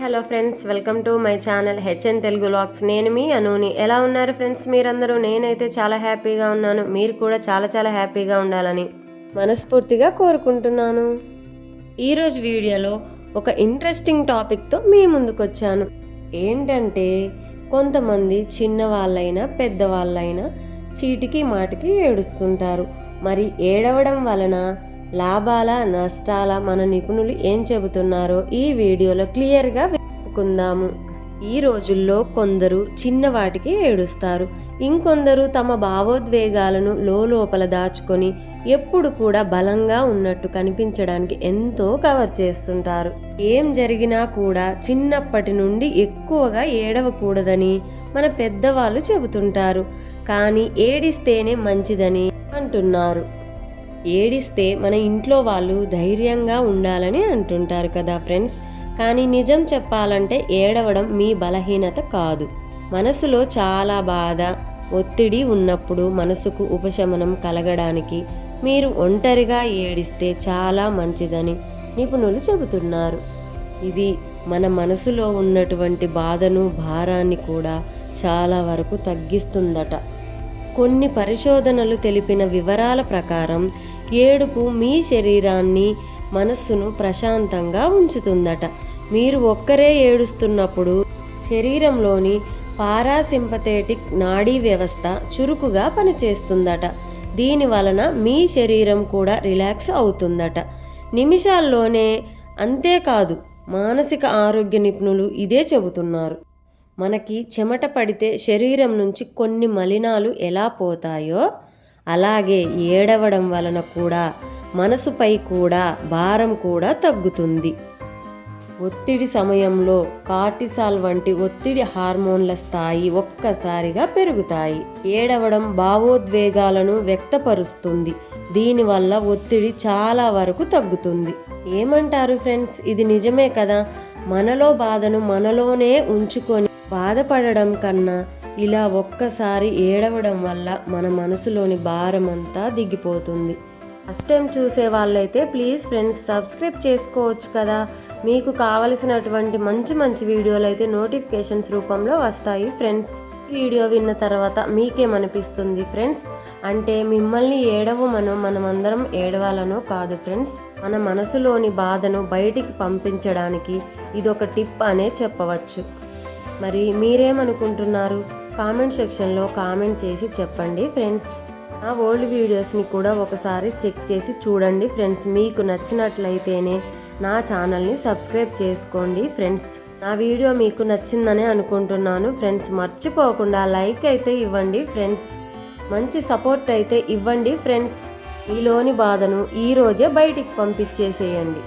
Hello friends, welcome to my channel HN Telugu vlogs. నేను మీ అనూని. ఎలా ఉన్నారు ఫ్రెండ్స్ మీరందరూ? నేనైతే చాలా హ్యాపీగా ఉన్నాను. మీరు కూడా చాలా హ్యాపీగా ఉండాలని మనస్ఫూర్తిగా కోరుకుంటున్నాను. ఈరోజు వీడియోలో ఒక ఇంట్రెస్టింగ్ టాపిక్తో మీ ముందుకు వచ్చాను. ఏంటంటే, కొంతమంది చిన్నవాళ్ళైనా పెద్దవాళ్ళైనా చీటికి మాటికి ఏడుస్తుంటారు. మరి ఏడవడం వలన లాభాల నష్టాల మన నిపుణులు ఏం చెబుతున్నారో ఈ వీడియోలో క్లియర్గా విప్పుకుందాము. ఈ రోజుల్లో కొందరు చిన్నవాటికి ఏడుస్తారు, ఇంకొందరు తమ భావోద్వేగాలను లోపల దాచుకొని ఎప్పుడు కూడా బలంగా ఉన్నట్టు కనిపించడానికి ఎంతో కవర్ చేస్తుంటారు. ఏం జరిగినా కూడా చిన్నప్పటి నుండి ఎక్కువగా ఏడవకూడదని మన పెద్దవాళ్ళు చెబుతుంటారు. కానీ ఏడిస్తేనే మంచిదని అంటున్నారు. ఏడిస్తే మన ఇంట్లో వాళ్ళు ధైర్యంగా ఉండాలని అంటుంటారు కదా ఫ్రెండ్స్. కానీ నిజం చెప్పాలంటే ఏడవడం మీ బలహీనత కాదు. మనసులో చాలా బాధ, ఒత్తిడి ఉన్నప్పుడు మనసుకు ఉపశమనం కలగడానికి మీరు ఒంటరిగా ఏడిస్తే చాలా మంచిదని నిపుణులు చెబుతున్నారు. ఇది మన మనసులో ఉన్నటువంటి బాధను, భారాన్ని కూడా చాలా వరకు తగ్గిస్తుందట. కొన్ని పరిశోధనలు తెలిపిన వివరాల ప్రకారం ఏడుపు మీ శరీరాన్ని, మనస్సును ప్రశాంతంగా ఉంచుతుందట. మీరు ఒక్కరే ఏడుస్తున్నప్పుడు శరీరంలోని పారాసింపథెటిక్ నాడీ వ్యవస్థ చురుకుగా పనిచేస్తుందట. దీని వలన మీ శరీరం కూడా రిలాక్స్ అవుతుందట నిమిషాల్లోనే. అంతేకాదు, మానసిక ఆరోగ్య నిపుణులు ఇదే చెబుతున్నారు. మనకి చెమట పడితే శరీరం నుంచి కొన్ని మలినాలు ఎలా పోతాయో, అలాగే ఏడవడం వలన కూడా మనసుపై కూడా భారం కూడా తగ్గుతుంది. ఒత్తిడి సమయంలో కార్టిసాల్ వంటి ఒత్తిడి హార్మోన్ల స్థాయి ఒక్కసారిగా పెరుగుతాయి. ఏడవడం భావోద్వేగాలను వ్యక్తపరుస్తుంది. దీనివల్ల ఒత్తిడి చాలా వరకు తగ్గుతుంది. ఏమంటారు ఫ్రెండ్స్? ఇది నిజమే కదా. మనలో బాధను మనలోనే ఉంచుకొని బాధపడడం కన్నా ఇలా ఒక్కసారి ఏడవడం వల్ల మన మనసులోని భారం అంతా దిగిపోతుంది. ఫస్ట్ టైం చూసే వాళ్ళైతే ప్లీజ్ ఫ్రెండ్స్ సబ్స్క్రైబ్ చేసుకోవచ్చు కదా. మీకు కావలసినటువంటి మంచి వీడియోలు అయితే నోటిఫికేషన్స్ రూపంలో వస్తాయి ఫ్రెండ్స్. వీడియో విన్న తర్వాత మీకేమనిపిస్తుంది ఫ్రెండ్స్? అంటే మిమ్మల్ని ఏడవమనో మనమందరం ఏడవాలనో కాదు ఫ్రెండ్స్. మన మనసులోని బాధను బయటికి పంపించడానికి ఇదొక టిప్ అనే చెప్పవచ్చు. మరి మీరేమనుకుంటున్నారు? కామెంట్ సెక్షన్లో కామెంట్ చేసి చెప్పండి ఫ్రెండ్స్. నా ఓల్డ్ వీడియోస్ని కూడా ఒకసారి చెక్ చేసి చూడండి ఫ్రెండ్స్. మీకు నచ్చినట్లయితేనే నా ఛానల్ని సబ్స్క్రైబ్ చేసుకోండి ఫ్రెండ్స్. నా వీడియో మీకు నచ్చిందనే అనుకుంటున్నాను ఫ్రెండ్స్. మర్చిపోకుండా లైక్ అయితే ఇవ్వండి ఫ్రెండ్స్. మంచి సపోర్ట్ అయితే ఇవ్వండి ఫ్రెండ్స్. ఈలోని బాధను ఈరోజే బయటికి పంపించేసేయండి.